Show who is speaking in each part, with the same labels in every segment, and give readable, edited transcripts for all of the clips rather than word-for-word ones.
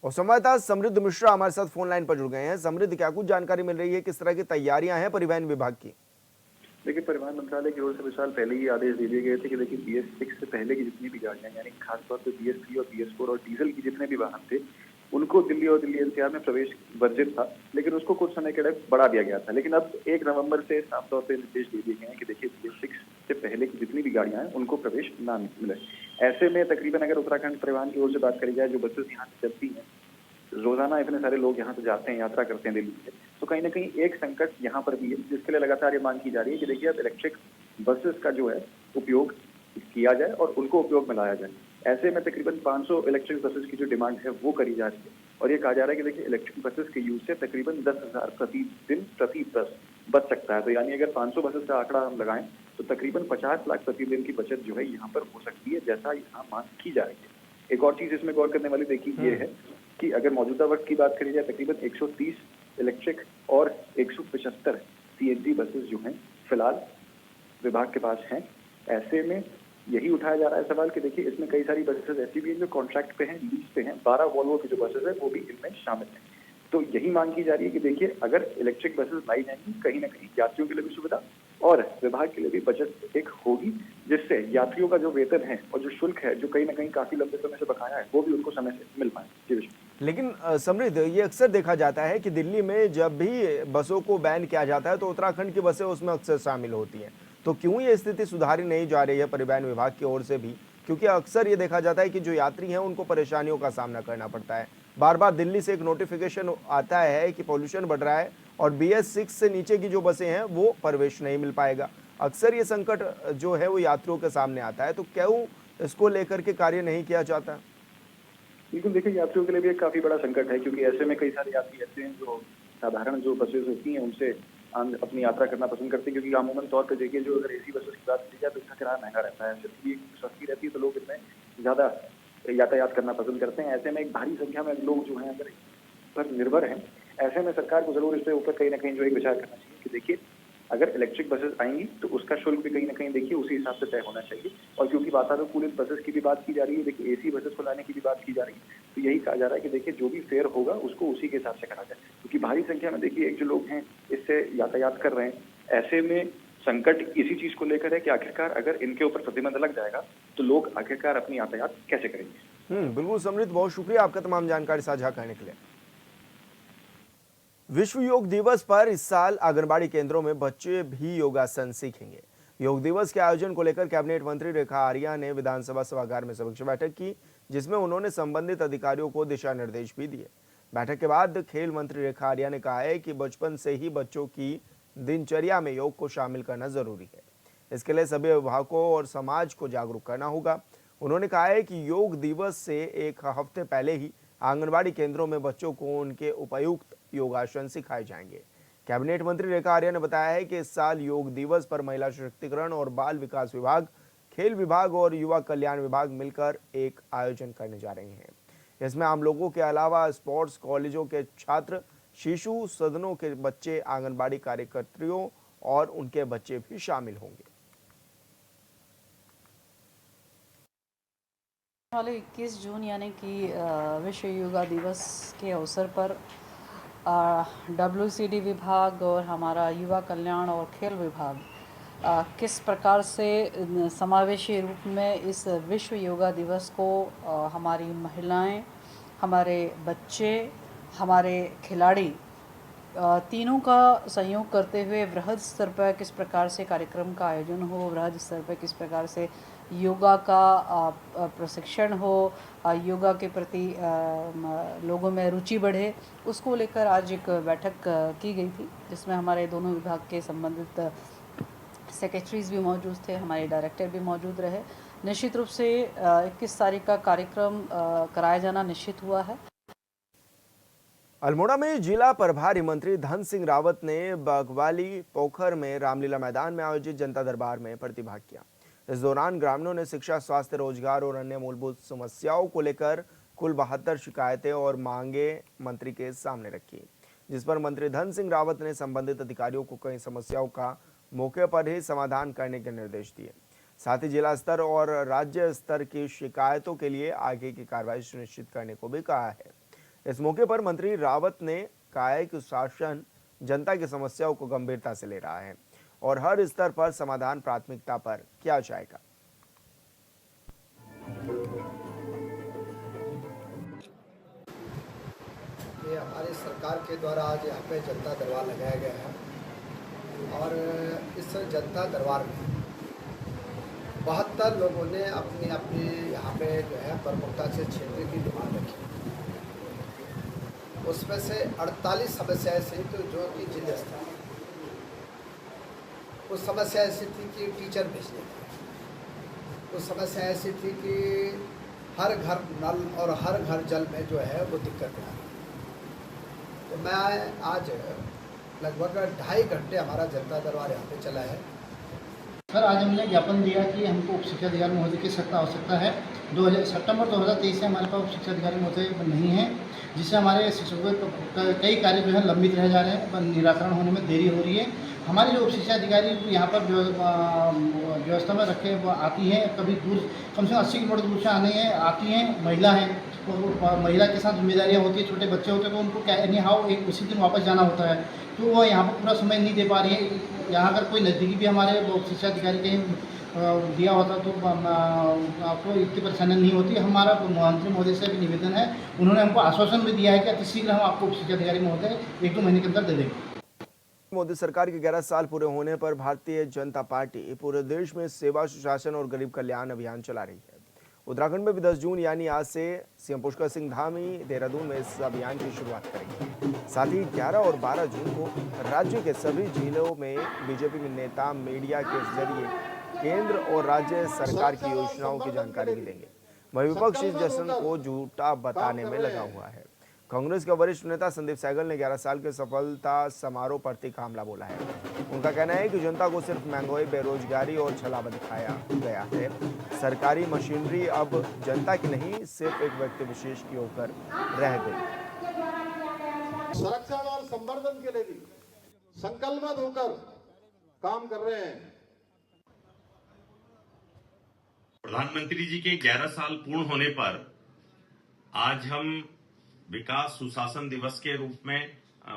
Speaker 1: और संवाददाता समृद्ध मिश्रा हमारे साथ फोन लाइन पर जुड़ गए हैं। समृद्ध, क्या कुछ जानकारी मिल रही है, किस तरह की तैयारियां हैं परिवहन विभाग की?
Speaker 2: देखिए, परिवहन मंत्रालय की ओर से विशाल पहले ही आदेश दे दिए गए थे कि देखिए BS6 से पहले की जितनी भी गाड़ियां, यानी खासतौर पे BS3 और BS4 और डीजल की जितने भी वाहन थे, उनको दिल्ली और दिल्ली एनसीआर में प्रवेश वर्जित था। लेकिन उसको कुछ समय के लिए बढ़ा दिया गया था। लेकिन अब 1 नवंबर से साफ तौर पे निर्देश दे दिए गए हैं कि देखिए BS6 से पहले की जितनी भी गाड़ियां हैं उनको प्रवेश ना मिले। ऐसे में तकरीबन अगर उत्तराखंड परिवहन की ओर से बात करी जाए, जो बसेस यहाँ से चलती हैं, रोजाना इतने सारे लोग यहाँ से जाते हैं, यात्रा करते हैं दिल्ली से, तो कहीं ना कहीं एक संकट यहाँ पर भी है, जिसके लिए लगातार ये मांग की जा रही है कि देखिए अब इलेक्ट्रिक बसेस का जो है उपयोग किया जाए और उनको उपयोग में लाया जाए। ऐसे में तकरीबन 500 इलेक्ट्रिक बसेस की जो डिमांड है वो करी जा रही है और ये कहा जा रहा है कि देखिए इलेक्ट्रिक बसेस के यूज से तकरीबन 10,000 प्रतिदिन प्रति बस बच सकता है। तो यानी अगर 500 बसेस का आंकड़ा हम लगाएं तो तकरीबन 50 लाख प्रतिदिन की बचत जो है यहाँ पर हो सकती है, जैसा यहाँ मांग की जा रही है। एक और चीज इसमें गौर करने वाली देखिए ये है कि अगर मौजूदा वक्त की बात करी जाए, तकरीबन 130 इलेक्ट्रिक और 175 सीएनजी बसेस जो हैं फिलहाल विभाग के पास हैं। ऐसे में यही उठाया जा रहा है सवाल कि देखिए इसमें कई सारी बसेस ऐसी भी हैं जो कॉन्ट्रैक्ट पे हैं, लीज पे हैं। 12 वॉल्वो की जो बसेस है वो भी इनमें शामिल है। तो यही मांग की जा रही है कि देखिए अगर इलेक्ट्रिक बसेस लाई जाएंगी, कहीं ना कहीं यात्रियों के लिए भी सुविधा और विभाग के लिए भी बचत एक होगी, जिससे यात्रियों का जो वेतन है और जो शुल्क है, जो कहीं ना कहीं काफी लंबे समय से बकाया है, वो भी उनको समय से मिल पाए। जी विष्णु।
Speaker 1: लेकिन समृद्ध, ये अक्सर देखा जाता है कि दिल्ली में जब भी बसों को बैन किया जाता है तो उत्तराखंड की बसें उसमें अक्सर शामिल होती हैं। तो क्यों ये स्थिति सुधारी नहीं जा रही है परिवहन विभाग की ओर से भी? क्योंकि अक्सर ये देखा जाता है कि जो यात्री हैं उनको परेशानियों का सामना करना पड़ता है। बार बार दिल्ली से एक नोटिफिकेशन आता है कि पॉल्यूशन बढ़ रहा है और BS6 से नीचे की जो बसें हैं वो प्रवेश नहीं मिल पाएगा। अक्सर ये संकट जो है वो यात्रियों के सामने आता है, तो क्यों इसको लेकर के कार्य नहीं किया जाता?
Speaker 2: बिल्कुल, देखिए यात्रियों के लिए भी एक काफी बड़ा संकट है, क्योंकि ऐसे में कई सारे यात्री ऐसे हैं जो साधारण जो बसेस होती हैं उनसे अपनी यात्रा करना पसंद करते हैं, क्योंकि अमूमन तौर पे देखिए जो अगर एसी बसेस की बात की जाए तो इसका किराया महंगा रहता है। सिर्फ भी सस्ती रहती है तो लोग इनमें ज्यादा यातायात करना पसंद करते हैं। ऐसे में एक भारी संख्या में लोग जो हैं अगर इस पर निर्भर हैं, ऐसे में सरकार को जरूर इसके ऊपर कहीं ना कहीं जो है विचार करना चाहिए कि देखिए अगर इलेक्ट्रिक बसेस आएंगी तो उसका शुल्क भी कहीं ना कहीं देखिए उसी हिसाब से तय होना चाहिए। और क्योंकि वातानुकूलित बसेस की भी बात की जा रही है, देखिए एसी बसेस को लाने की भी बात की जा रही है, तो यही कहा जा रहा है कि देखिए जो भी फेयर होगा उसको उसी के हिसाब से करा जाए, क्योंकि भारी संख्या में देखिए एक जो लोग हैं इससे यातायात कर रहे हैं। ऐसे में संकट इसी चीज को लेकर है कि आखिरकार अगर इनके ऊपर प्रतिबंध लग जाएगा तो लोग आखिरकार अपनी यातायात कैसे करेंगे।
Speaker 1: बिल्कुल समृद्ध, बहुत शुक्रिया आपका तमाम जानकारी साझा करने के लिए। विश्व योग दिवस पर इस साल आंगनबाड़ी केंद्रों में बच्चे भी योगासन सीखेंगे। योग दिवस के आयोजन को लेकर कैबिनेट मंत्री रेखा आर्या ने विधानसभा सभागार में समीक्षा बैठक की, जिसमें उन्होंने संबंधित अधिकारियों को दिशा निर्देश भी दिए। बैठक के बाद खेल मंत्री रेखा आर्या ने कहा है कि बचपन से ही बच्चों की दिनचर्या में योग को शामिल करना जरूरी है। इसके लिए सभी अभिभावकों और समाज को जागरूक करना होगा। उन्होंने कहा है कि योग दिवस से एक हफ्ते पहले ही आंगनबाड़ी केंद्रों में बच्चों को उनके उपयुक्त योगासन सिखाए जाएंगे। कैबिनेट मंत्री रेखा आर्या ने बताया है कि इस साल योग दिवस पर महिला सशक्तिकरण और बाल विकास विभाग, खेल विभाग और युवा कल्याण विभाग मिलकर एक आयोजन करने जा रहे हैं। इसमें आम लोगों के अलावा स्पोर्ट्स कॉलेजों के छात्र, शिशु सदनों के बच्चे, आंगनबाड़ी कार्यकर्तियों और उनके बच्चे भी शामिल होंगे।
Speaker 3: वाले 21 जून यानी कि विश्व योगा दिवस के अवसर पर WCD विभाग और हमारा युवा कल्याण और खेल विभाग किस प्रकार से समावेशी रूप में इस विश्व योगा दिवस को हमारी महिलाएं, हमारे बच्चे, हमारे खिलाड़ी तीनों का संयोग करते हुए वृहद स्तर पर किस प्रकार से कार्यक्रम का आयोजन हो, वृहद स्तर पर किस प्रकार से योगा का प्रशिक्षण हो, योगा के प्रति लोगों में रुचि बढ़े, उसको लेकर आज एक बैठक की गई थी, जिसमें हमारे दोनों विभाग के संबंधित सेक्रेटरीज भी मौजूद थे, हमारे डायरेक्टर भी मौजूद रहे। निश्चित रूप से 21 तारीख का कार्यक्रम कराया जाना निश्चित हुआ है।
Speaker 1: अल्मोड़ा में जिला प्रभारी मंत्री धन सिंह रावत ने बगवाली पोखर में रामलीला मैदान में आयोजित जनता दरबार में प्रतिभाग किया। इस दौरान ग्रामीणों ने शिक्षा, स्वास्थ्य, रोजगार और अन्य मूलभूत समस्याओं को लेकर कुल 72 शिकायतें और मांगे मंत्री के सामने रखी, जिस पर मंत्री धन सिंह रावत ने संबंधित अधिकारियों को कई समस्याओं का मौके पर ही समाधान करने के निर्देश दिए। साथ ही जिला स्तर और राज्य स्तर की शिकायतों के लिए आगे की कार्रवाई सुनिश्चित करने को भी कहा है। इस मौके पर मंत्री रावत ने कहा है कि शासन जनता की समस्याओं को गंभीरता से ले रहा है और हर स्तर पर समाधान प्राथमिकता पर किया जाएगा।
Speaker 4: ये हमारी सरकार के द्वारा आज यहाँ पे जनता दरबार लगाया गया है और इस जनता दरबार में 72 लोगों ने अपनी अपनी यहाँ पे जो है प्रमुखता से क्षेत्र की डिमांड रखी। उसमें से 48 समस्याएं ऐसी तो जो कि जिले स्तर कुछ समस्या ऐसी थी कि टीचर भेजने थे, कुछ समस्या ऐसी थी कि हर घर नल और हर घर जल में जो है वो दिक्कत आ रही। तो मैं आज लगभग 2.5 घंटे हमारा जनता दरबार यहाँ पे चला है।
Speaker 5: सर, आज हमने ज्ञापन दिया कि हमको उप शिक्षा अधिकारी महोदय की सख्त आवश्यकता है। सितंबर 2023 से हमारे पास उप शिक्षा अधिकारी महोदय नहीं है, जिससे हमारे शिक्षकों के कई कार्य जो है लंबित रह जा रहे हैं, निराकरण होने में देरी हो रही है। हमारे जो उप शिक्षा अधिकारी यहाँ पर व्यवस्था में रखे आती हैं, कभी दूर कम से कम 80 किलोमीटर दूर से आती हैं, महिला हैं, तो महिला के साथ जिम्मेदारियाँ होती है, छोटे बच्चे होते हैं तो उनको एनी हाउ एक उसी दिन वापस जाना होता है, तो वो यहाँ पर पूरा समय नहीं दे पा रही है। यहाँ अगर कोई नज़दीकी भी हमारे शिक्षा अधिकारी कहीं दिया होता तो आपको इतनी परेशानी नहीं होती। हमारा मंत्री महोदय से भी निवेदन है, उन्होंने हमको आश्वासन भी दिया है कि अतिशीघ्र हम आपको उप शिक्षा अधिकारी महोदय 1-2 महीने के अंदर दे देंगे।
Speaker 1: मोदी सरकार के 11 साल पूरे होने पर भारतीय जनता पार्टी पूरे देश में सेवा, सुशासन और गरीब कल्याण अभियान चला रही है। उत्तराखंड में भी 10 जून यानी आज से सीएम पुष्कर सिंह धामी देहरादून में इस अभियान की शुरुआत करेंगे। साथ ही 11 और 12 जून को राज्य के सभी जिलों में बीजेपी के नेता मीडिया के जरिए केंद्र और राज्य सरकार की योजनाओं की जानकारी भी देंगे। वहीं विपक्ष इस जश्न को झूठा बताने में लगा हुआ है। कांग्रेस के वरिष्ठ नेता संदीप सहगल ने 11 साल के सफलता समारोह पर तीखा हमला बोला है। उनका कहना है कि जनता को सिर्फ महंगाई, बेरोजगारी और छलावा दिखाया गया है। सरकारी मशीनरी अब जनता की नहीं, सिर्फ एक व्यक्ति विशेष की होकर रह गई।
Speaker 6: संरक्षण और संवर्धन के लिए भी संकल्पित होकर काम कर रहे हैं।
Speaker 7: प्रधानमंत्री जी के 11 साल पूर्ण होने पर आज हम विकास सुशासन दिवस के रूप में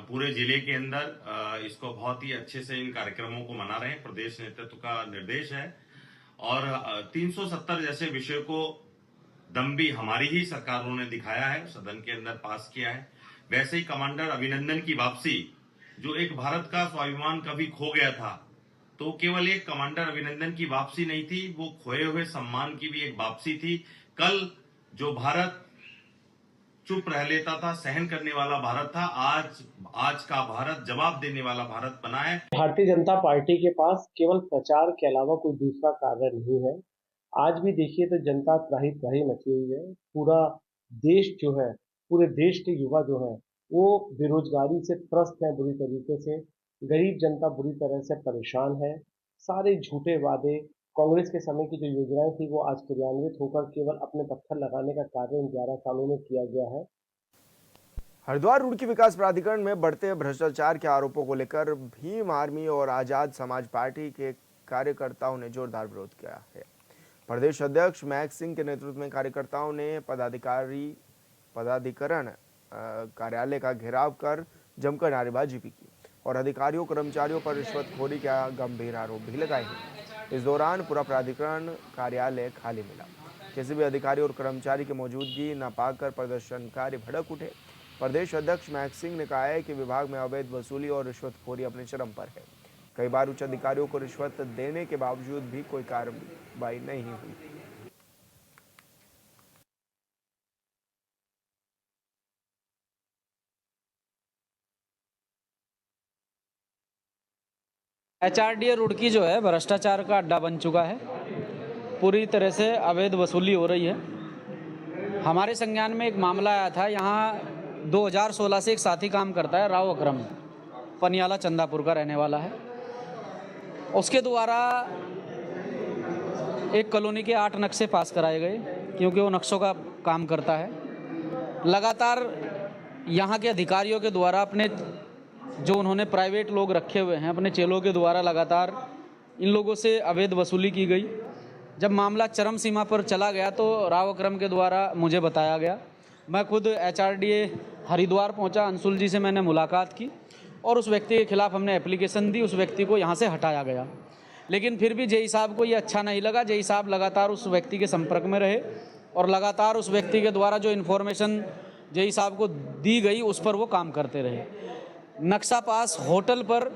Speaker 7: पूरे जिले के अंदर इसको बहुत ही अच्छे से इन कार्यक्रमों को मना रहे हैं। प्रदेश नेतृत्व का निर्देश है और 370 जैसे विषय को दम भी हमारी ही सरकारों ने दिखाया है, सदन के अंदर पास किया है। वैसे ही कमांडर अभिनंदन की वापसी, जो एक भारत का स्वाभिमान कभी खो गया था, तो केवल एक कमांडर अभिनंदन की वापसी नहीं थी, वो खोए हुए सम्मान की भी एक वापसी थी। कल जो भारत चुप रह लेता था, सहन करने वाला भारत था, आज का भारत जवाब देने वाला भारत बना है।
Speaker 8: भारतीय जनता पार्टी के पास केवल प्रचार के अलावा कोई दूसरा कार्य नहीं है। आज भी देखिए तो जनता त्राही मची हुई है। पूरा देश जो है, पूरे देश के युवा जो है वो बेरोजगारी से त्रस्त है, बुरी तरीके से गरीब जनता बुरी तरह से परेशान है। सारे झूठे वादे, कांग्रेस के समय की जो योजनाएं थी वो आज क्रियान्वित होकर केवल अपने पत्थर लगाने का कार्य इन 11 सालों में किया गया है।
Speaker 1: हरिद्वार रुड़की विकास प्राधिकरण में बढ़ते भ्रष्टाचार के आरोपों को लेकर भीम आर्मी और आजाद समाज पार्टी के कार्यकर्ताओं ने जोरदार विरोध किया है। प्रदेश अध्यक्ष मैक सिंह के नेतृत्व में कार्यकर्ताओं ने पदाधिकरण कार्यालय का घेराव कर जमकर नारेबाजी भी की और अधिकारियों कर्मचारियों पर रिश्वतखोरी का गंभीर आरोप भी लगाए हैं। इस दौरान पूरा प्राधिकरण कार्यालय खाली मिला। किसी भी अधिकारी और कर्मचारी की मौजूदगी न पाकर प्रदर्शनकारी भड़क उठे। प्रदेश अध्यक्ष मैक सिंह ने कहा है कि विभाग में अवैध वसूली और रिश्वतखोरी अपने चरम पर है। कई बार उच्च अधिकारियों को रिश्वत देने के बावजूद भी कोई कार्रवाई नहीं हुई।
Speaker 9: HRDA रुड़की जो है भ्रष्टाचार का अड्डा बन चुका है। पूरी तरह से अवैध वसूली हो रही है। हमारे संज्ञान में एक मामला आया था, यहाँ 2016 से एक साथी काम करता है, राव अकरम, पनियाला चंदापुर का रहने वाला है। उसके द्वारा एक कॉलोनी के 8 नक्शे पास कराए गए, क्योंकि वो नक्शों का काम करता है। लगातार यहाँ के अधिकारियों के द्वारा अपने जो उन्होंने प्राइवेट लोग रखे हुए हैं, अपने चेलों के द्वारा लगातार इन लोगों से अवैध वसूली की गई। जब मामला चरम सीमा पर चला गया तो राव अकरम के द्वारा मुझे बताया गया। मैं खुद HRDA हरिद्वार पहुंचा, अंशुल जी से मैंने मुलाकात की और उस व्यक्ति के खिलाफ हमने एप्लीकेशन दी, उस व्यक्ति को यहाँ से हटाया गया। लेकिन फिर भी जेई साहब को ये अच्छा नहीं लगा। जेई साहब लगातार उस व्यक्ति के संपर्क में रहे और लगातार उस व्यक्ति के द्वारा जो इन्फॉर्मेशन जेई साहब को दी गई उस पर वो काम करते रहे। नक्शा पास होटल पर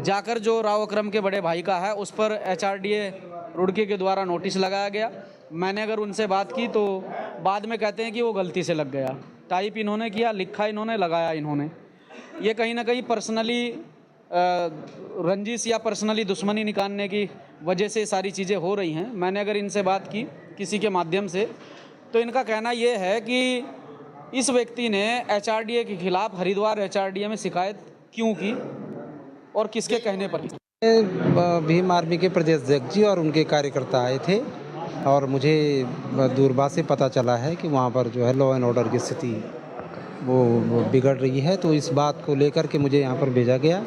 Speaker 9: जाकर जो राव अकरम के बड़े भाई का है उस पर HRDA रुड़की के द्वारा नोटिस लगाया गया। मैंने अगर उनसे बात की तो बाद में कहते हैं कि वो गलती से लग गया। टाइप इन्होंने किया, लिखा इन्होंने, लगाया इन्होंने। ये कहीं ना कहीं पर्सनली रंजिश या पर्सनली दुश्मनी निकालने की वजह से सारी चीज़ें हो रही हैं। मैंने अगर इनसे बात की किसी के माध्यम से तो इनका कहना ये है कि इस व्यक्ति ने HRDA के खिलाफ हरिद्वार HRDA में शिकायत क्यों की और किसके कहने पर की।
Speaker 10: भीम आर्मी के प्रदेश अध्यक्ष जी और उनके कार्यकर्ता आए थे और मुझे दूरभाष से पता चला है कि वहाँ पर जो है लॉ एंड ऑर्डर की स्थिति वो बिगड़ रही है। तो इस बात को लेकर के मुझे यहाँ पर भेजा गया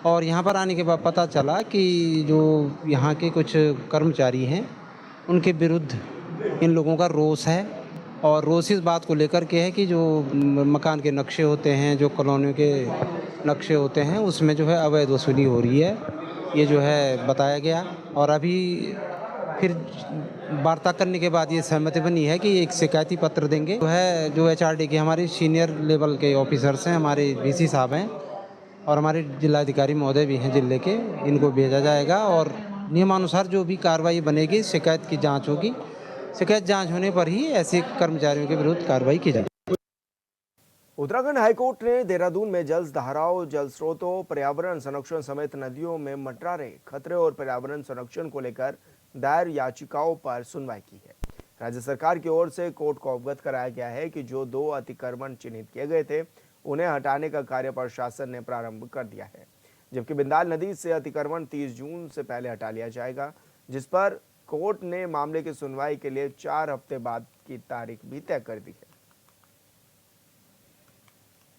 Speaker 10: और यहाँ पर आने के बाद पता चला कि जो यहाँ के कुछ कर्मचारी हैं उनके विरुद्ध इन लोगों का रोष है और रोष इस बात को लेकर के है कि जो मकान के नक्शे होते हैं, जो कॉलोनियों के नक्शे होते हैं, उसमें जो है अवैध वसूली हो रही है। ये जो है बताया गया और अभी फिर वार्ता करने के बाद ये सहमति बनी है कि एक शिकायती पत्र देंगे। जो HRD के हमारे सीनियर लेवल के ऑफिसर्स हैं, हमारे VC साहब हैं और हमारे जिलाधिकारी महोदय भी हैं जिले के, इनको भेजा जाएगा और नियमानुसार जो भी कार्रवाई बनेगी, शिकायत की जांच होगी। शिकायत जांच होने पर ही ऐसे कर्मचारियों के विरुद्ध कार्रवाई की जाएगी।
Speaker 1: उत्तराखंड हाईकोर्ट ने देहरादून में जल धाराओं, जल स्रोतों, पर्यावरण संरक्षण समेत नदियों में मंडरा रहे खतरे और पर्यावरण संरक्षण को लेकर दायर याचिकाओं पर सुनवाई की है। राज्य सरकार की ओर से कोर्ट को अवगत कराया गया है कि जो 2 अतिक्रमण चिन्हित किए गए थे उन्हें हटाने का कार्य प्रशासन ने प्रारंभ कर दिया है, जबकि बिंदाल नदी से अतिक्रमण 30 जून से पहले हटा लिया जाएगा, जिस पर कोर्ट ने मामले की सुनवाई के लिए 4 हफ्ते बाद की तारीख भी तय कर दी है।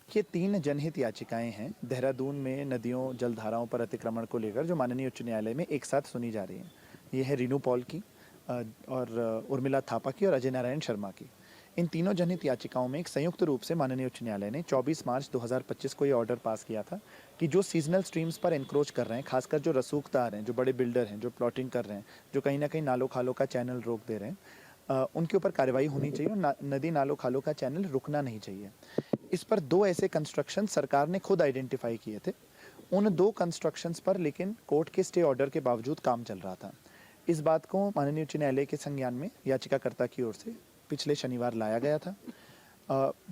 Speaker 11: ये 3 जनहित याचिकाएं हैं देहरादून में नदियों जलधाराओं पर अतिक्रमण को लेकर, जो माननीय उच्च न्यायालय में एक साथ सुनी जा रही हैं। ये है रीनू पॉल की और उर्मिला थापा की और अजय नारायण शर्मा की। इन तीनों जनहित याचिकाओं में एक संयुक्त रूप से माननीय उच्च न्यायालय ने 24 मार्च 2025 को ये ऑर्डर पास किया था कि जो सीजनल स्ट्रीम्स पर एनक्रोच कर रहे हैं, खासकर जो रसूखदार हैं, जो बड़े बिल्डर हैं, जो प्लॉटिंग कर रहे हैं, जो कहीं ना कहीं नालों खालों का चैनल रोक दे रहे हैं, उनके ऊपर कार्रवाई होनी चाहिए और नदी नालों खालों का चैनल रुकना नहीं चाहिए। इस पर 2 ऐसे कंस्ट्रक्शन सरकार ने खुद आइडेंटिफाई किए थे। उन 2 कंस्ट्रक्शंस पर लेकिन कोर्ट के स्टे ऑर्डर के बावजूद काम चल रहा था। इस बात को माननीय उच्च न्यायालय के संज्ञान में याचिकाकर्ता की ओर से पिछले शनिवार लाया गया था।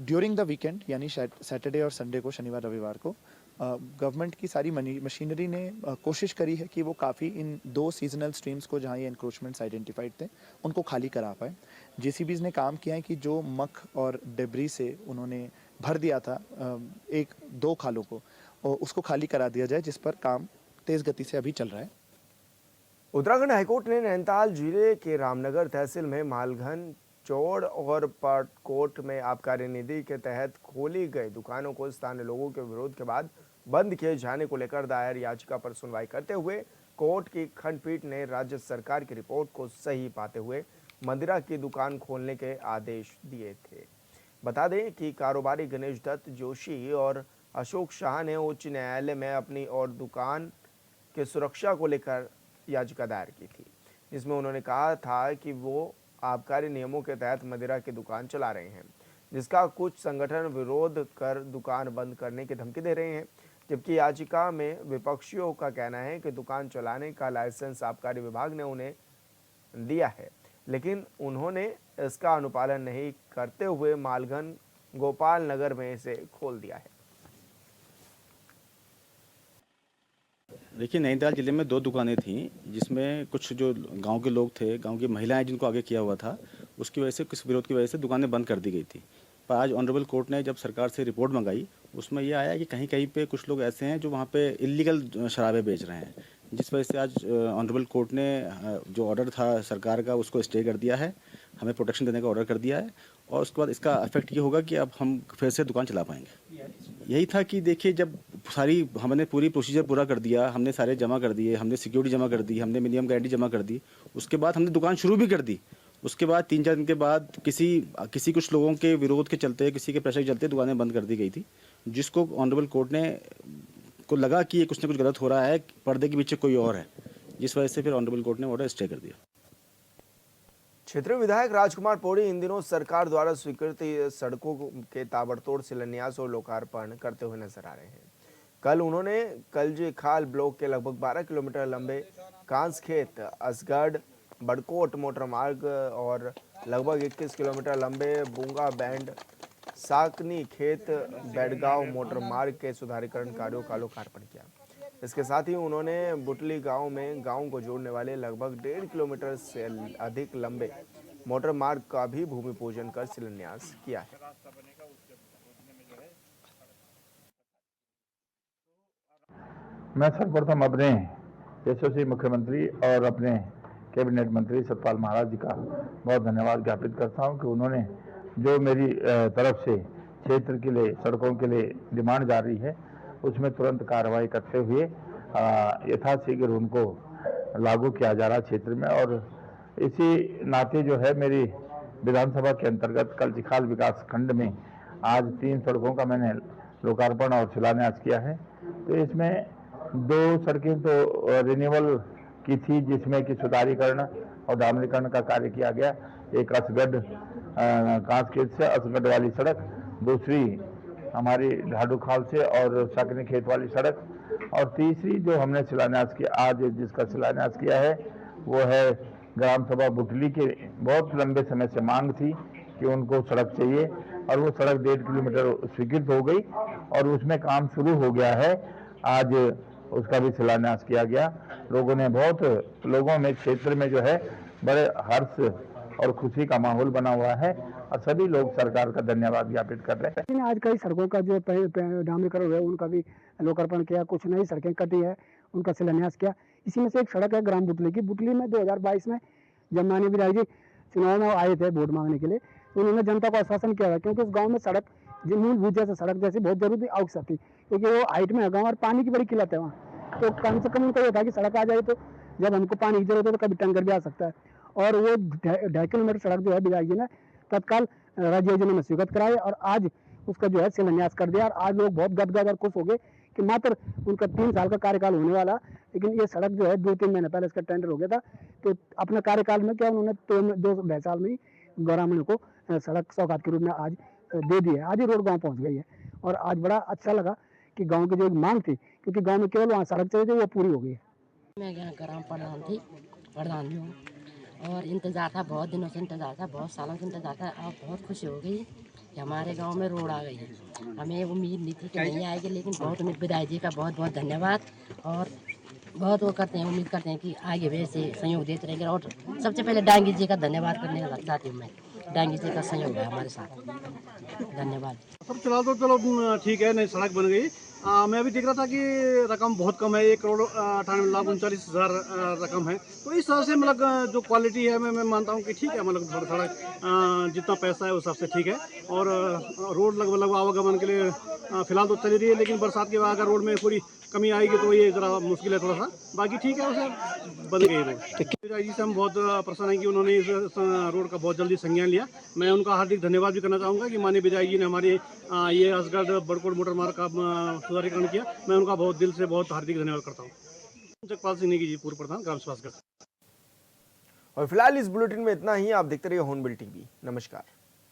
Speaker 11: ड्यूरिंग द वीकेंड यानी सैटरडे और संडे को, शनिवार रविवार को, गवर्नमेंट की सारी मशीनरी ने कोशिश करी है कि वो काफ़ी इन 2 सीजनल स्ट्रीम्स को, जहाँ ये एनक्रोचमेंट्स आइडेंटिफाइड थे, उनको खाली करा पाए। JCBs ने काम किया है कि जो मख और डेब्री से उन्होंने भर दिया था 1-2 खालों को, उसको खाली करा दिया जाए, जिस पर काम तेज़ गति से अभी चल रहा है।
Speaker 1: उत्तराखंड हाईकोर्ट ने नैनीताल जिले के रामनगर तहसील में मालघन, चौड़ और पटकोट में आबकारी निधि के तहत खोली गई दुकानों को स्थानीय लोगों के विरोध के बाद बंद किए जाने को लेकर दायर याचिका पर सुनवाई करते हुए कोर्ट की खंडपीठ ने राज्य सरकार की रिपोर्ट को सही पाते हुए मदिरा की दुकान खोलने के आदेश दिए थे। बता दें कि कारोबारी गणेश दत्त जोशी और अशोक शाह ने उच्च न्यायालय में अपनी और दुकान के सुरक्षा को लेकर याचिका दायर की थी, जिसमें उन्होंने कहा था कि वो आबकारी नियमों के तहत मदिरा की दुकान चला रहे हैं, जिसका कुछ संगठन विरोध कर दुकान बंद करने की धमकी दे रहे हैं। जबकि याचिका में विपक्षियों का कहना है कि दुकान चलाने का लाइसेंस आबकारी विभाग ने उन्हें दिया है, लेकिन उन्होंने इसका अनुपालन नहीं करते हुए मालघन गोपाल नगर में इसे खोल दिया है।
Speaker 12: देखिए, नैनीताल जिले में 2 दुकानें थीं, जिसमें कुछ जो गांव के लोग थे, गांव की महिलाएं जिनको आगे किया हुआ था, उसकी वजह से, किस विरोध की वजह से दुकानें बंद कर दी गई थी। पर आज ऑनरेबल कोर्ट ने जब सरकार से रिपोर्ट मंगाई, उसमें यह आया कि कहीं कहीं पे कुछ लोग ऐसे हैं जो वहाँ पे इलीगल शराबें बेच रहे हैं, जिस वजह से आज ऑनरेबल कोर्ट ने जो ऑर्डर था सरकार का उसको स्टे कर दिया है, हमें प्रोटेक्शन देने का ऑर्डर कर दिया है और उसके बाद इसका इफेक्ट ये होगा कि अब हम फिर से दुकान चला पाएंगे। यही था कि देखिए, जब हमने पूरी प्रोसीजर पूरा कर दिया, हमने सारे जमा कर दिए, हमने सिक्योरिटी जमा कर दी, हमने मिनिमम गारंटी जमा कर दी, उसके बाद हमने दुकान शुरू भी कर दी उसके बाद 3-4 दिन के बाद किसी कुछ लोगों के विरोध के चलते, किसी के प्रेशर के चलते दुकानें बंद कर दी गई थी, जिसको ऑनरेबल कोर्ट ने को लगा कि ये कुछ ना कुछ गलत हो रहा है, पर्दे के पीछे कोई और है, जिस वजह से फिर ऑनरेबल कोर्ट ने ऑर्डर स्टे कर दिया।
Speaker 1: क्षेत्रीय विधायक राजकुमार पौड़ी इन दिनों सरकार द्वारा स्वीकृत सड़कों के ताबड़तोड़ शिलान्यास और लोकार्पण करते हुए नजर आ रहे हैं। कल उन्होंने कलजी खाल ब्लॉक के लगभग 12 किलोमीटर लंबे कांस खेत असगढ़ बड़कोट मोटर मार्ग और लगभग 21 किलोमीटर लंबे बूंगा बैंड साकनी खेत बेड़गांव मोटर मार्ग के सुधारीकरण कार्यों का लोकार्पण किया। इसके साथ ही उन्होंने बुटली गांव में गांव को जोड़ने वाले लगभग 1.5 किलोमीटर से अधिक लंबे मोटर मार्ग का भी भूमि पूजन कर शिलान्यास किया है।
Speaker 13: मैं सर्वप्रथम अपने यशस्वी मुख्यमंत्री और अपने कैबिनेट मंत्री सतपाल महाराज जी का बहुत धन्यवाद ज्ञापित करता हूं कि उन्होंने जो मेरी तरफ से क्षेत्र के लिए सड़कों के लिए डिमांड जा रही है उसमें तुरंत कार्रवाई करते हुए यथाशीघ्र उनको लागू किया जा रहा क्षेत्र में। और इसी नाते जो है मेरी विधानसभा के अंतर्गत कलचिखाल विकास खंड में आज 3 सड़कों का मैंने लोकार्पण और शिलान्यास किया है। तो इसमें 2 सड़कें तो रिन्यूअल की थी, जिसमें कि सुधारीकरण और डामरीकरण का कार्य किया गया। एक असगढ़ कांसखेत से असगढ़ वाली सड़क, दूसरी हमारी ढाडू खाल से और साकनी खेत वाली सड़क, और तीसरी जो हमने शिलान्यास किया आज जिसका शिलान्यास किया है वो है ग्राम सभा बुटली के बहुत लंबे समय से मांग थी कि उनको सड़क चाहिए और वो सड़क 1.5 किलोमीटर स्वीकृत हो गई और उसमें काम शुरू हो गया है। आज उसका भी शिलान्यास किया गया। लोगों में क्षेत्र में जो है बड़े हर्ष और खुशी का माहौल बना हुआ है और सभी लोग सरकार का धन्यवाद ज्ञापित कर रहे हैं।
Speaker 14: आज कई सड़कों का जो डामरीकरण हुआ है उनका भी लोकार्पण किया, कुछ नई सड़कें कटी है उनका शिलान्यास किया। इसी में से एक सड़क है ग्राम बुटली की। बुटली में 2022 में जब माननीय विधायक जी चुनाव में आए थे वोट मांगने के लिए, तो उन्होंने जनता को आश्वासन किया था, क्योंकि उस गाँव में सड़क मूलभूत जैसे सड़क जैसी बहुत जरूरी आवश्यक थी, क्योंकि वो हाइट में है गाँव और पानी की बड़ी किल्लत है वहाँ। तो कम से कम उनको ये था कि सड़क आ जाए तो जब हमको पानी की जरूरत है तो कभी टैंकर भी आ सकता है। और वो 2.5 किलोमीटर सड़क जो है विधायक जी ने तत्काल राज्य योजना में स्वीकृत कराई और आज उसका जो है शिलान्यास कर दिया। और आज लोग बहुत गदगद और खुश हो गए कि मात्र उनका 3 साल का कार्यकाल होने वाला, लेकिन ये सड़क जो है 2-3 महीने पहले इसका टेंडर हो गया था। तो अपने कार्यकाल में क्या उन्होंने 2 साल में ही ग्रामीण को सड़क सौगात के रूप में आज दे दी है। आज ही रोड गाँव पहुँच गई है और आज बड़ा अच्छा लगा कि गाँव की जो मांग थी, क्योंकि गाँव में केवल वहाँ सड़क चाहिए थी, वो पूरी हो गई है।
Speaker 15: मैं यहाँ ग्राम प्रधान भी हूँ और इंतज़ार था, बहुत दिनों से इंतज़ार था, बहुत सालों से इंतज़ार था। अब बहुत खुशी हो गई कि हमारे गांव में रोड आ गई है। हमें उम्मीद नहीं थी कि नहीं आएगी, लेकिन बहुत उम्मीद विधायक जी का बहुत बहुत धन्यवाद और बहुत वो करते हैं, उम्मीद करते हैं कि आगे भी ऐसे सहयोग देते रहेंगे। और सबसे पहले डांगी जी का धन्यवाद करने चाहती हूँ मैं, डांगी जी का सहयोग है हमारे साथ, धन्यवाद।
Speaker 16: सब फिलहाल तो चलो ठीक है, नई सड़क बन गई। मैं भी देख रहा था कि रकम बहुत कम है, 1,98,39,000 रकम है। तो इस तरह से मतलब जो क्वालिटी है मैं मानता हूँ कि ठीक है, मतलब सड़क जितना पैसा है उस हिसाब से ठीक है। और रोड लगभग आवागमन के लिए फिलहाल तो चली रही है, लेकिन बरसात के बाद अगर रोड में थोड़ी कमी आएगी तो ये ज़रा मुश्किल है थोड़ा सा, बाकी ठीक है, उसे बन गई रोड। जी से हम बहुत प्रसन्न हैं कि उन्होंने इस रोड का बहुत जल्दी संज्ञान लिया। मैं उनका हार्दिक धन्यवाद भी करना चाहूँगा कि माननीय विधायक जी ने हमारी ये असगढ़ बड़कोट मोटर मार्ग का सुधारीकरण किया। मैं उनका बहुत दिल से बहुत हार्दिक धन्यवाद करता हूँ। जगपाल सिंह नेगी जी, पूर्व प्रधान ग्राम स्वास्थ्य।
Speaker 1: और फिलहाल इस बुलेटिन में इतना ही। आप देखते रहिए हॉर्नबिल टीवी। नमस्कार।